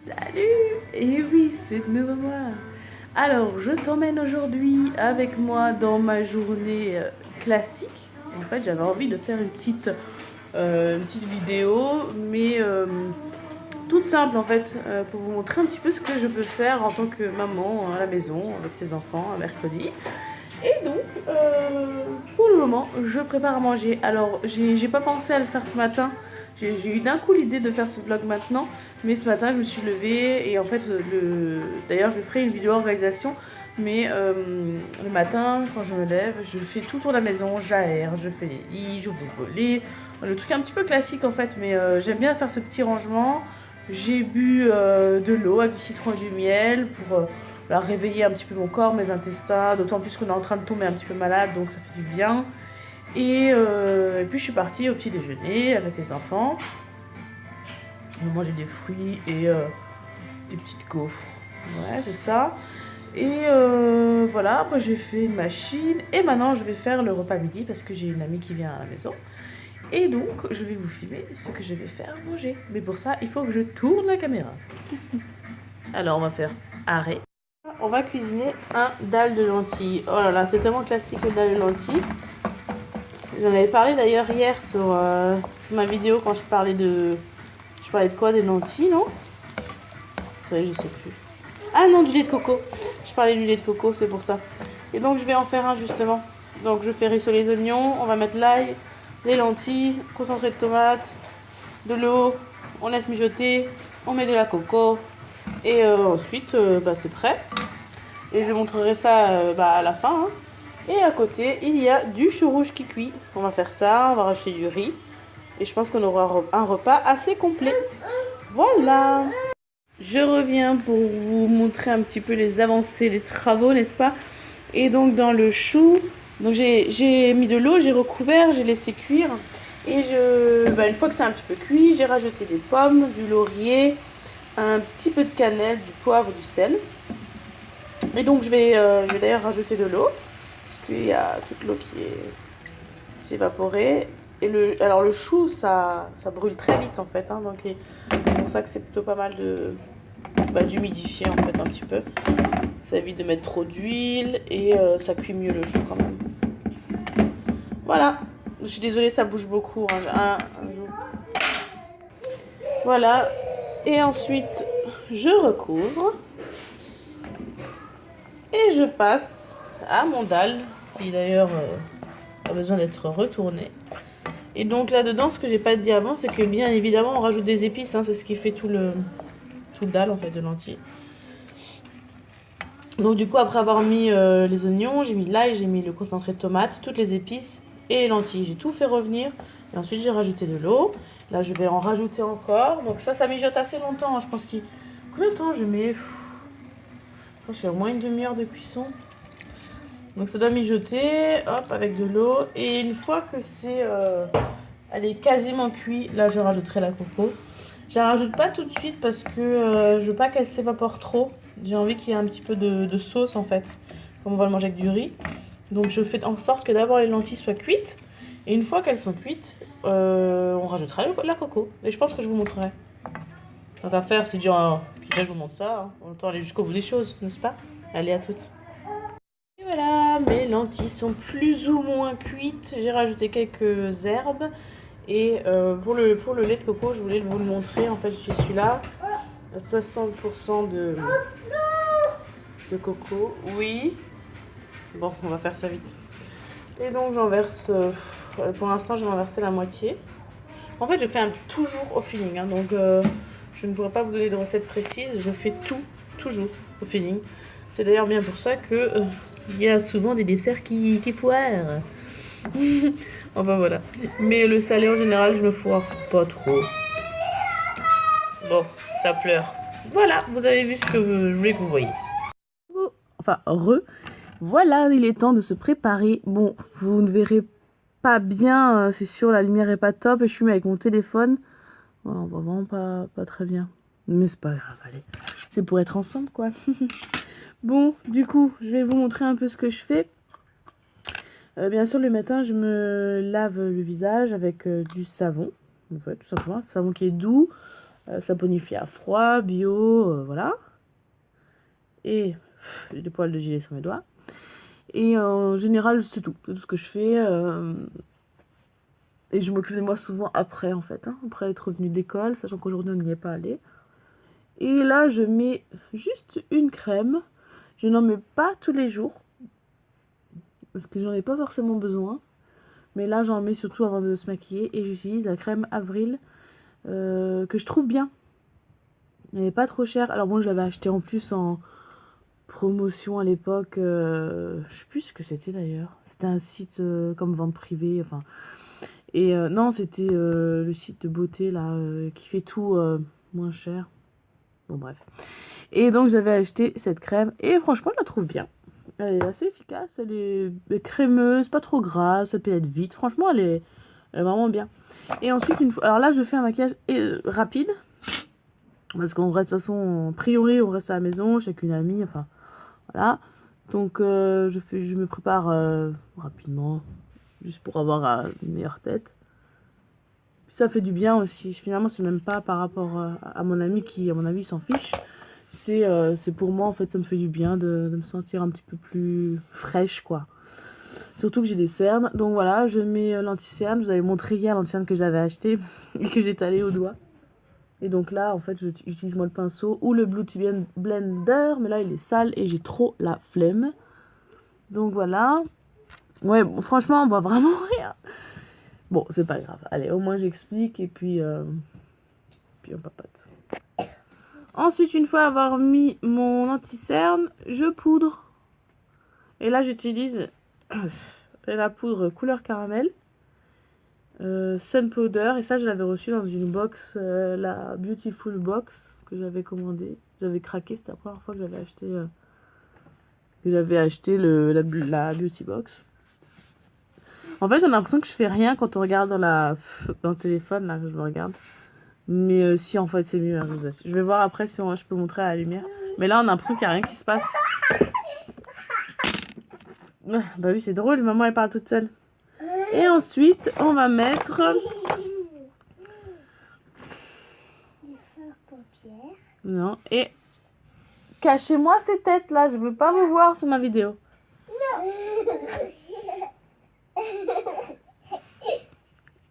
Salut! Et oui, c'est de nouveau moi. Alors, je t'emmène aujourd'hui avec moi dans ma journée classique. En fait, j'avais envie de faire une petite vidéo, mais toute simple en fait, pour vous montrer un petit peu ce que je peux faire en tant que maman à la maison avec ses enfants un mercredi. Et donc, pour le moment, je prépare à manger. Alors, j'ai pas pensé à le faire ce matin. J'ai eu d'un coup l'idée de faire ce vlog maintenant. Mais ce matin, je me suis levée et en fait, d'ailleurs, je ferai une vidéo organisation. Mais le matin, quand je me lève, je fais tout autour de la maison. J'aère, je fais les lits, j'ouvre les volets. Le truc un petit peu classique en fait, mais j'aime bien faire ce petit rangement. J'ai bu de l'eau avec du citron et du miel pour réveiller un petit peu mon corps, mes intestins, d'autant plus qu'on est en train de tomber un petit peu malade, donc ça fait du bien. Et puis je suis partie au petit déjeuner avec les enfants. On mangeait des fruits et des petites gaufres. Ouais, c'est ça. Et voilà, après j'ai fait une machine. Et maintenant je vais faire le repas midi parce que j'ai une amie qui vient à la maison. Et donc je vais vous filmer ce que je vais faire manger. Mais pour ça, il faut que je tourne la caméra. Alors on va faire arrêt. On va cuisiner un dalle de lentilles. Oh là là, c'est tellement classique le dalle de lentilles. J'en avais parlé d'ailleurs hier sur ma vidéo quand je parlais de... Je parlais de quoi? Des lentilles, non? Ouais, je sais plus. Ah non, du lait de coco. Je parlais du lait de coco, c'est pour ça. Et donc je vais en faire un justement. Donc je fais rissoler les oignons, on va mettre l'ail, les lentilles, concentré de tomate, de l'eau, on laisse mijoter, on met de la coco. Et ensuite, c'est prêt. Et je montrerai ça à la fin. Hein. Et à côté, il y a du chou rouge qui cuit. On va faire ça, on va rajouter du riz. Et je pense qu'on aura un repas assez complet. Voilà. Je reviens pour vous montrer un petit peu les avancées des travaux, n'est-ce pas? Et donc dans le chou, donc j'ai mis de l'eau, j'ai recouvert, j'ai laissé cuire. Et une fois que c'est un petit peu cuit, j'ai rajouté des pommes, du laurier, un petit peu de cannelle, du poivre, du sel. Et donc je vais d'ailleurs rajouter de l'eau, parce qu'il y a toute l'eau qui s'est évaporée. Et alors le chou, ça brûle très vite en fait, hein, donc c'est pour ça que c'est plutôt pas mal d'humidifier en fait un petit peu. Ça évite de mettre trop d'huile et ça cuit mieux le chou quand même. Voilà, je suis désolée, ça bouge beaucoup un jour. Voilà, et ensuite je recouvre. Et je passe à mon dalle, qui d'ailleurs a besoin d'être retourné. Et donc là-dedans, ce que j'ai pas dit avant, c'est que bien évidemment, on rajoute des épices. Hein, c'est ce qui fait tout le dalle en fait de lentilles. Donc du coup, après avoir mis les oignons, j'ai mis l'ail, j'ai mis le concentré de tomate, toutes les épices et les lentilles. J'ai tout fait revenir. Et ensuite, j'ai rajouté de l'eau. Là, je vais en rajouter encore. Donc ça mijote assez longtemps. Hein. Je pense qu'il... Combien de temps je mets? Je pense qu'il y a au moins une demi-heure de cuisson. Donc ça doit mijoter, hop, avec de l'eau. Et une fois que elle est quasiment cuite, là je rajouterai la coco. Je la rajoute pas tout de suite parce que je veux pas qu'elle s'évapore trop. J'ai envie qu'il y ait un petit peu de sauce en fait, comme on va le manger avec du riz. Donc je fais en sorte que d'abord les lentilles soient cuites. Et une fois qu'elles sont cuites, on rajoutera la coco. Et je pense que je vous montrerai. Donc à faire, c'est déjà, je vous montre ça. Hein. On peut aller jusqu'au bout des choses, n'est-ce pas? Allez, à toutes. Et voilà, mes lentilles sont plus ou moins cuites. J'ai rajouté quelques herbes. Et pour le lait de coco, je voulais vous le montrer. En fait, j'ai celui-là à 60% de coco. Oui. Bon, on va faire ça vite. Et donc, j'en verse... pour l'instant, je vais en verser la moitié. En fait, je fais toujours au feeling. Hein, donc, je ne pourrais pas vous donner de recette précise. Je fais tout, toujours au feeling. C'est d'ailleurs bien pour ça que... il y a souvent des desserts qui foirent. Enfin voilà. Mais le salé en général, je me foire pas trop. Bon, ça pleure. Voilà, vous avez vu ce que je voulais que vous voyez. Enfin, voilà, il est temps de se préparer. Bon, vous ne verrez pas bien, c'est sûr, la lumière est pas top et je suis avec mon téléphone. Voilà, on voit vraiment pas très bien. Mais c'est pas grave, allez. C'est pour être ensemble, quoi. Bon, du coup, je vais vous montrer un peu ce que je fais. Bien sûr, le matin, je me lave le visage avec du savon. En fait, tout simplement, un savon qui est doux. saponifié à froid, bio, voilà. Et j'ai des poils de gilet sur mes doigts. Et en général, c'est tout ce que je fais. Et je m'occupe de moi souvent après, en fait. Après être revenue d'école, sachant qu'aujourd'hui, on n'y est pas allé. Et là, je mets juste une crème. Je n'en mets pas tous les jours. Parce que j'en ai pas forcément besoin. Mais là, j'en mets surtout avant de se maquiller. Et j'utilise la crème Avril que je trouve bien. Elle n'est pas trop chère. Alors bon, je l'avais acheté en plus en promotion à l'époque. Je sais plus ce que c'était d'ailleurs. C'était un site comme vente privée. Enfin. Et non, c'était le site de beauté là qui fait tout moins cher. Bon, bref. Et donc, j'avais acheté cette crème. Et franchement, je la trouve bien. Elle est assez efficace. Elle est crémeuse, pas trop grasse. Elle pénètre vite. Franchement, elle est vraiment bien. Et ensuite, une fois. Alors là, je fais un maquillage rapide. Parce qu'on reste, de toute façon, a priori, on reste à la maison, chez une amie. Enfin, voilà. Donc, je me prépare rapidement. Juste pour avoir une meilleure tête. Ça fait du bien aussi. Finalement, c'est même pas par rapport à mon ami qui, à mon avis, s'en fiche. C'est pour moi, en fait, ça me fait du bien de me sentir un petit peu plus fraîche, quoi. Surtout que j'ai des cernes. Donc voilà, je mets l'anti-cerne. Je vous avais montré hier l'anti-cerne que j'avais acheté et que j'ai étalé au doigt. Et donc là, en fait, j'utilise moi le pinceau ou le Beauty Blender. Mais là, il est sale et j'ai trop la flemme. Donc voilà. Ouais, bon, franchement, on voit vraiment rien. Bon, c'est pas grave. Allez, au moins j'explique et puis on papote. Ensuite, une fois avoir mis mon anti-cerne, je poudre. Et là, j'utilise la poudre couleur caramel, Sun Powder. Et ça, je l'avais reçu dans une box, la Beautiful Box que j'avais commandée. J'avais craqué, c'était la première fois que j'avais acheté la Beauty Box. En fait, j'ai l'impression que je fais rien quand on regarde dans le téléphone, là, que je le regarde. Mais si, en fait, c'est mieux, hein, je vous assure. Je vais voir après si je peux montrer à la lumière. Mais là, on a l'impression qu'il n'y a rien qui se passe. Bah oui, c'est drôle, maman, elle parle toute seule. Et ensuite, on va mettre... Non, et... Cachez-moi ces têtes, là, je veux pas vous voir sur ma vidéo.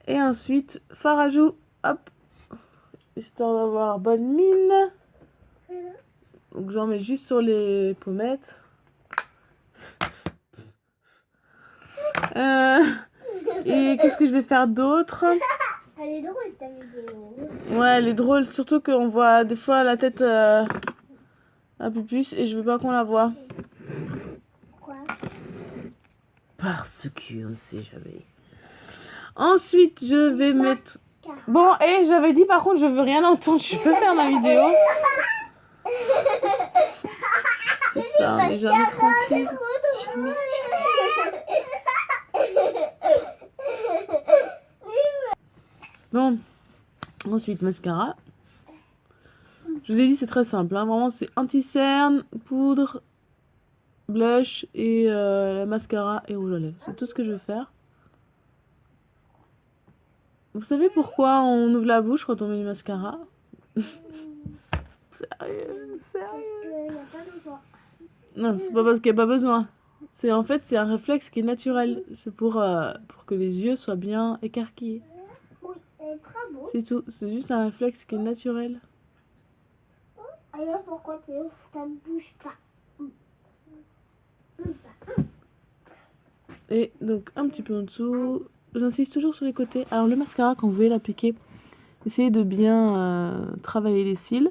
Et ensuite, fard à joues, hop, histoire d'avoir bonne mine. Donc j'en mets juste sur les pommettes. Et qu'est-ce que je vais faire d'autre? Elle est drôle ta vidéo. Ouais, elle est drôle, surtout qu'on voit des fois la tête un peu plus et je veux pas qu'on la voie. Pourquoi? Parce que on ne sait jamais. Ensuite, je vais mettre... Bon, et j'avais dit par contre, je veux rien entendre. Je peux faire ma vidéo. C'est ça, on est jamais tranquille. Jamais. Bon, ensuite, mascara. Je vous ai dit, c'est très simple. Hein. Vraiment, c'est anti-cerne, poudre, blush et la mascara et rouge à lèvres. C'est tout ce que je vais faire. Vous savez pourquoi on ouvre la bouche quand on met du mascara? Sérieux, Parce qu'il n'y a pas besoin. Non, c'est pas parce qu'il n'y a pas besoin. C'est en fait, c'est un réflexe qui est naturel. C'est pour que les yeux soient bien écarquillés. Oui, elle est très beau. C'est tout. C'est juste un réflexe qui est naturel. Alors pourquoi tu ouvres ta bouche pas? Et donc un petit peu en dessous. J'insiste toujours sur les côtés. Alors le mascara, quand vous voulez l'appliquer, essayez de bien travailler les cils,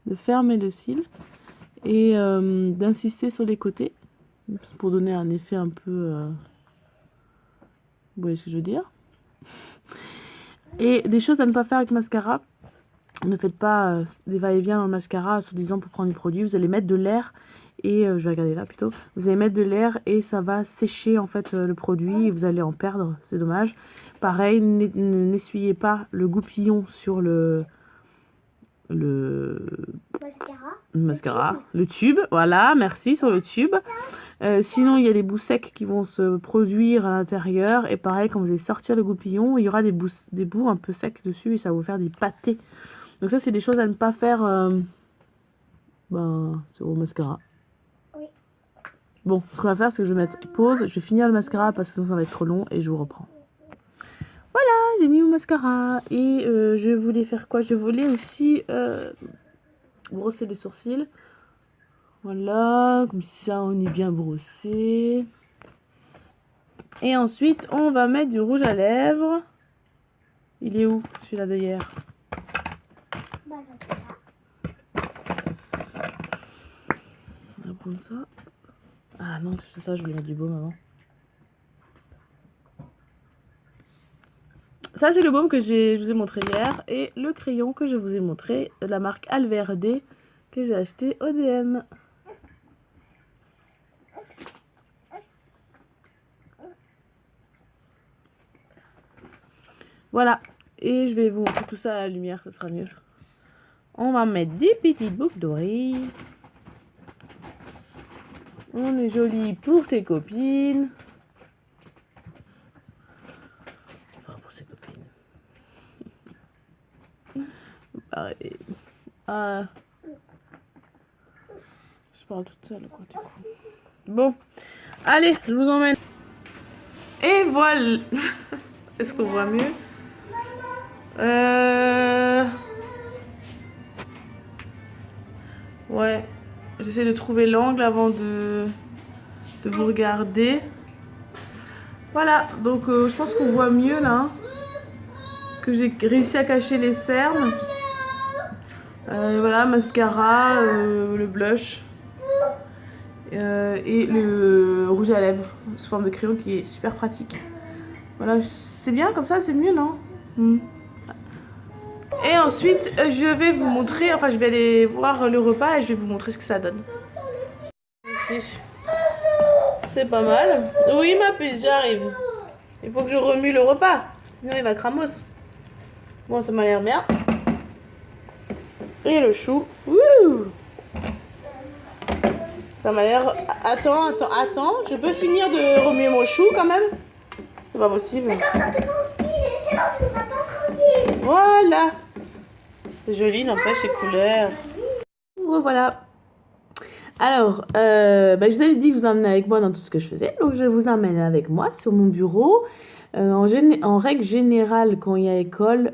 de fermer le cil et d'insister sur les côtés pour donner un effet un peu... Vous voyez ce que je veux dire? Et des choses à ne pas faire avec le mascara. Ne faites pas des va-et-vient dans le mascara, soi-disant pour prendre du produit. Vous allez mettre de l'air et je vais regarder là plutôt. Vous allez mettre de l'air et ça va sécher en fait le produit et vous allez en perdre. C'est dommage. Pareil, n'essuyez pas le goupillon sur le mascara. Le tube, voilà, merci, sur le tube. Sinon, il y a des bouts secs qui vont se produire à l'intérieur. Et pareil, quand vous allez sortir le goupillon, il y aura des bouts un peu secs dessus et ça va vous faire des pâtés. Donc ça, c'est des choses à ne pas faire sur le mascara. Oui. Bon, ce qu'on va faire, c'est que je vais mettre pause. Je vais finir le mascara parce que sinon ça va être trop long et je vous reprends. Voilà, j'ai mis mon mascara. Et je voulais faire quoi? Je voulais aussi brosser les sourcils. Voilà, comme ça on est bien brossé. Et ensuite, on va mettre du rouge à lèvres. Il est où, celui-là de hier? Bah, je sais pas. On va prendre ça. Ah non, c'est ça, je voulais mettre du baume avant. Ça, c'est le baume que je vous ai montré hier. Et le crayon que je vous ai montré, de la marque Alverde, que j'ai acheté au DM. Voilà. Et je vais vous montrer tout ça à la lumière, ce sera mieux. On va mettre des petites boucles d'oreilles. On est joli pour ses copines. Enfin, pour ses copines. Pareil. Je parle toute seule, quoi, du coup. Bon. Allez, je vous emmène. Et voilà. Est-ce qu'on voit mieux? Ouais. J'essaie de trouver l'angle avant de vous regarder. Voilà, donc je pense qu'on voit mieux là. Que j'ai réussi à cacher les cernes. Voilà, mascara, le blush. Et le rouge à lèvres sous forme de crayon qui est super pratique. Voilà, c'est bien comme ça, c'est mieux, non? Et ensuite, je vais vous montrer, enfin je vais aller voir le repas et je vais vous montrer ce que ça donne. Ici. C'est pas mal. Oui, ma puce, j'arrive. Il faut que je remue le repas, sinon il va cramos. Bon, ça m'a l'air bien. Et le chou. Wouh! Ça m'a l'air... Attends, je peux finir de remuer mon chou quand même? C'est pas possible. Mais comme ça, t'es tranquille, c'est là, tu vas pas tranquille. Voilà. C'est joli, n'empêche, les couleurs. Voilà. Alors, je vous avais dit que vous emmenez avec moi dans tout ce que je faisais. Donc, je vous emmène avec moi sur mon bureau. En règle générale, quand il y a école,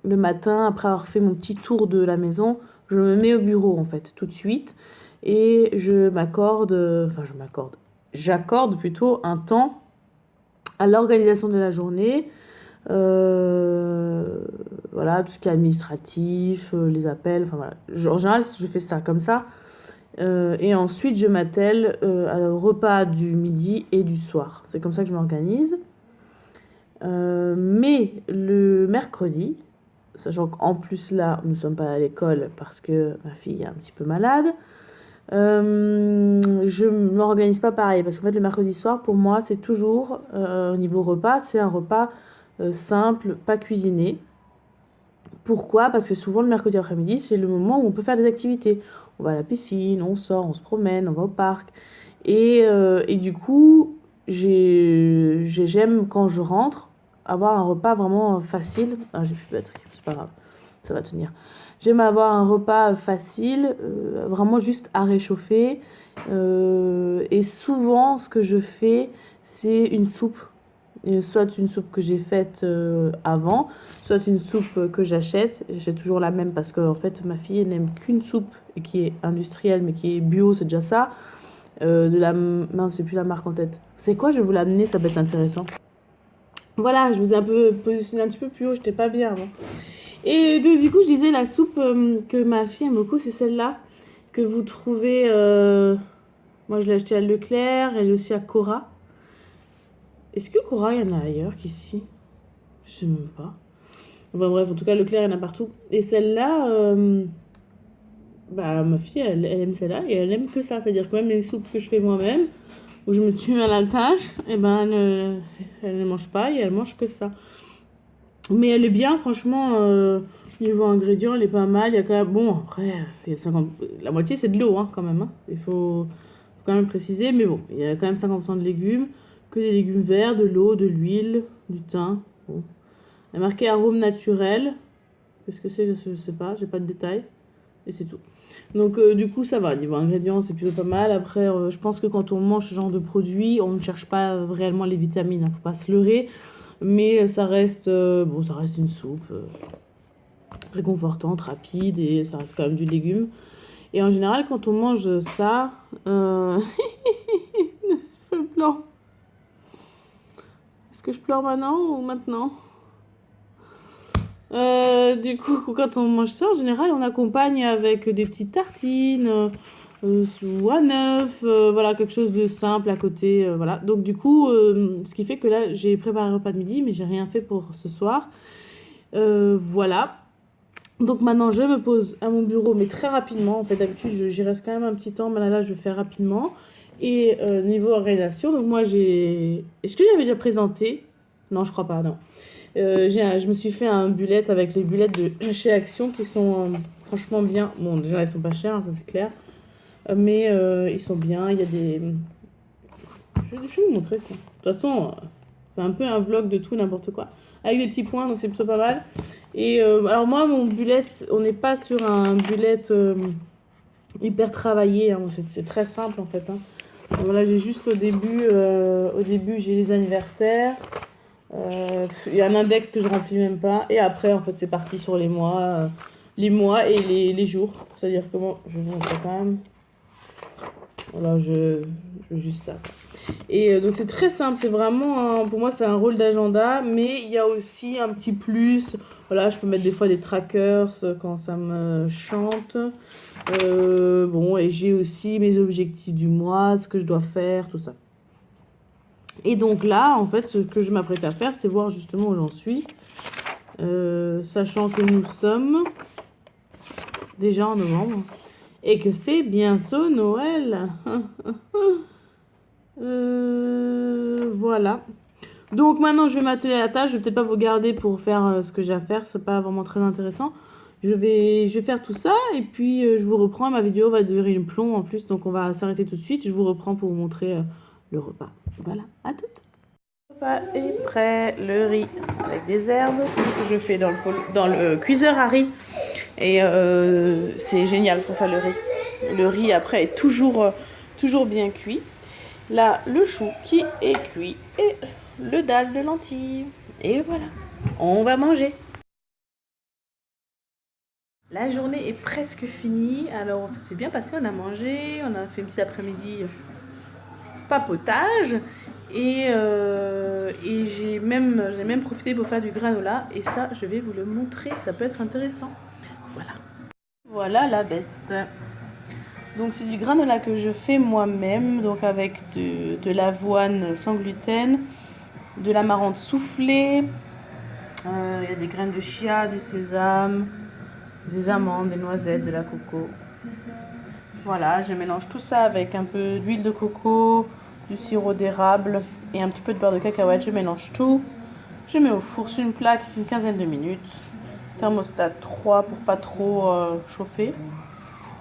le matin, après avoir fait mon petit tour de la maison, je me mets au bureau, en fait, tout de suite. Et j'accorde plutôt un temps à l'organisation de la journée. Voilà, tout ce qui est administratif, les appels, enfin voilà. En général, je fais ça comme ça. Et ensuite, je m'attelle au repas du midi et du soir. C'est comme ça que je m'organise. Mais le mercredi, sachant qu'en plus là, nous ne sommes pas à l'école parce que ma fille est un petit peu malade, je ne m'organise pas pareil. Parce qu'en fait, le mercredi soir, pour moi, c'est toujours, au niveau repas, c'est un repas simple, pas cuisiné. Pourquoi? Parce que souvent, le mercredi après-midi, c'est le moment où on peut faire des activités. On va à la piscine, on sort, on se promène, on va au parc. Et du coup, j'aime quand je rentre avoir un repas vraiment facile. Ah, j'ai plus de batterie, c'est pas grave, ça va tenir. J'aime avoir un repas facile, vraiment juste à réchauffer. Et souvent, ce que je fais, c'est une soupe. Soit une soupe que j'ai faite avant, soit une soupe que j'achète. J'achète toujours la même parce que en fait, ma fille n'aime qu'une soupe qui est industrielle, mais qui est bio, c'est déjà ça. Mince, j'ai plus la marque en tête. C'est quoi? Je vais vous l'amener, ça peut être intéressant. Voilà, je vous ai un peu positionné un petit peu plus haut, j'étais pas bien avant. Et du coup, je disais la soupe que ma fille aime beaucoup, c'est celle-là que vous trouvez. Moi, je l'ai achetée à Leclerc, elle est aussi à Cora. Est-ce que Cora, il y en a ailleurs qu'ici? Je sais même pas. Enfin bref, en tout cas, Leclerc, il y en a partout. Et celle-là, ma fille, elle aime celle-là et elle aime que ça. C'est-à-dire que même les soupes que je fais moi-même, où je me tue à la tâche, et elle ne mange pas et elle mange que ça. Mais elle est bien, franchement, niveau ingrédients, elle est pas mal. Il y a quand même, bon, après, il y a 50... la moitié c'est de l'eau quand même. Hein. Il faut quand même préciser, mais bon, il y a quand même 50% de légumes, que des légumes verts, de l'eau, de l'huile, du thym. Bon. Il y a marqué arôme naturel. Qu'est-ce que c'est, je sais pas, j'ai pas de détails. Et c'est tout. Donc du coup ça va, niveau ingrédients c'est plutôt pas mal. Après je pense que quand on mange ce genre de produit, on ne cherche pas réellement les vitamines, hein, faut pas se leurrer. Mais ça reste, bon, ça reste une soupe réconfortante, rapide et ça reste quand même du légume. Et en général quand on mange ça, je pleure. Est-ce que je pleure maintenant ou maintenant? Du coup, quand on mange ça, en général, on accompagne avec des petites tartines ou un œuf, voilà, quelque chose de simple à côté, voilà. Donc du coup, ce qui fait que là, j'ai préparé le repas de midi, mais j'ai rien fait pour ce soir. Voilà. Donc maintenant, je me pose à mon bureau, mais très rapidement. En fait, d'habitude, j'y reste quand même un petit temps, mais là, je vais faire rapidement. Et niveau organisation, donc moi, j'ai... Est-ce que j'avais déjà présenté? Non, je crois pas, non. Je me suis fait un bullet avec les bulettes de chez Action qui sont franchement bien. Bon, déjà, elles sont pas chères, hein, ça c'est clair. Mais ils sont bien. Il y a des. Je vais vous montrer quoi. De toute façon, c'est un peu un vlog de tout, n'importe quoi. Avec des petits points, donc c'est plutôt pas mal. Et alors, moi, mon bullet, on n'est pas sur un bullet hyper travaillé. Hein. C'est très simple en fait. Hein. Voilà, j'ai juste au début, j'ai les anniversaires. Il y a un index que je remplis même pas. Et après, en fait, c'est parti sur les mois et les jours. C'est-à-dire que moi, je vous montre quand même. Voilà, je veux juste ça. Et donc, c'est très simple. C'est vraiment, pour moi, c'est un rôle d'agenda. Mais il y a aussi un petit plus. Voilà, je peux mettre des fois des trackers quand ça me chante. Bon, et j'ai aussi mes objectifs du mois, ce que je dois faire, tout ça. Et donc là, en fait, ce que je m'apprête à faire, c'est voir justement où j'en suis. Sachant que nous sommes déjà en novembre et que c'est bientôt Noël. Voilà. Donc maintenant, je vais m'atteler à la tâche. Je vais peut-être pas vous garder pour faire ce que j'ai à faire. C'est pas vraiment très intéressant. Je vais faire tout ça et puis je vous reprends. Ma vidéo va durer une plombe en plus, donc on va s'arrêter tout de suite. Je vous reprends pour vous montrer le repas. Voilà, à toutes. Le repas est prêt, le riz avec des herbes que je fais dans le cuiseur à riz. Et c'est génial pour faire le riz. Le riz après est toujours bien cuit. Là, le chou qui est cuit et le dalle de lentilles. Et voilà, on va manger. La journée est presque finie. Alors ça s'est bien passé, on a mangé, on a fait un petit après-midi papotage. Et j'ai même profité pour faire du granola. Et ça, je vais vous le montrer, ça peut être intéressant. Voilà. Voilà la bête. Donc c'est du granola que je fais moi-même, donc avec de l'avoine sans gluten, de l'amarante soufflée, il y a des graines de chia, du sésame, des amandes, des noisettes, de la coco. Voilà, je mélange tout ça avec un peu d'huile de coco, du sirop d'érable et un petit peu de beurre de cacahuète. Je mélange tout. Je mets au four sur une plaque une quinzaine de minutes. Thermostat 3 pour pas trop chauffer.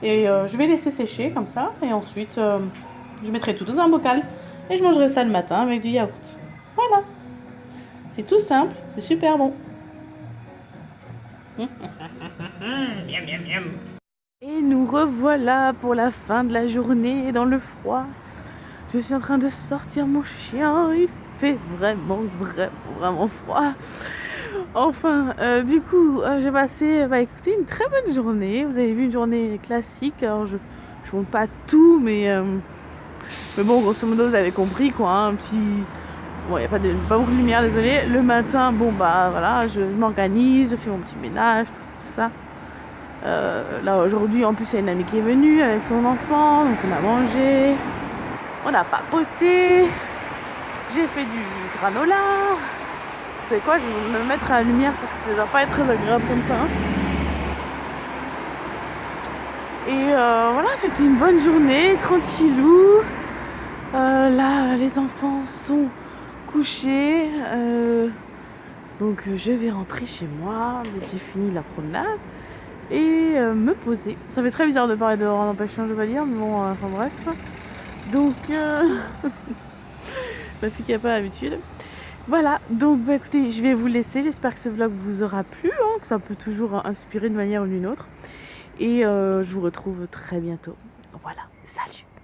Et je vais laisser sécher comme ça. Et ensuite, je mettrai tout dans un bocal. Et je mangerai ça le matin avec du yaourt. Voilà. C'est tout simple. C'est super bon. Miam, miam, miam. Et nous revoilà pour la fin de la journée dans le froid. Je suis en train de sortir mon chien. Il fait vraiment froid. Enfin, du coup, j'ai passé écoutez, une très bonne journée. Vous avez vu une journée classique. Alors, je ne montre pas tout, mais bon, grosso modo, vous avez compris quoi. Hein, un petit. Bon, il n'y a pas beaucoup de lumière, désolé. Le matin, bon, bah voilà, je m'organise, je fais mon petit ménage, tout ça. Là, aujourd'hui, en plus, il y a une amie qui est venue avec son enfant. Donc, on a mangé. On a papoté. J'ai fait du granola. Vous savez quoi, je vais me mettre à la lumière parce que ça ne doit pas être très agréable comme ça. Hein. Et voilà, c'était une bonne journée, tranquillou. Là, les enfants sont couchés. Donc je vais rentrer chez moi dès que j'ai fini la promenade et me poser. Ça fait très bizarre de parler dehors, n'empêche, je vais dire, mais bon, enfin bref. Donc, ma fille qui n'a pas l'habitude. Voilà, donc bah, écoutez, je vais vous laisser. J'espère que ce vlog vous aura plu, hein, que ça peut toujours inspirer de manière ou d'une autre. Et je vous retrouve très bientôt. Voilà, salut!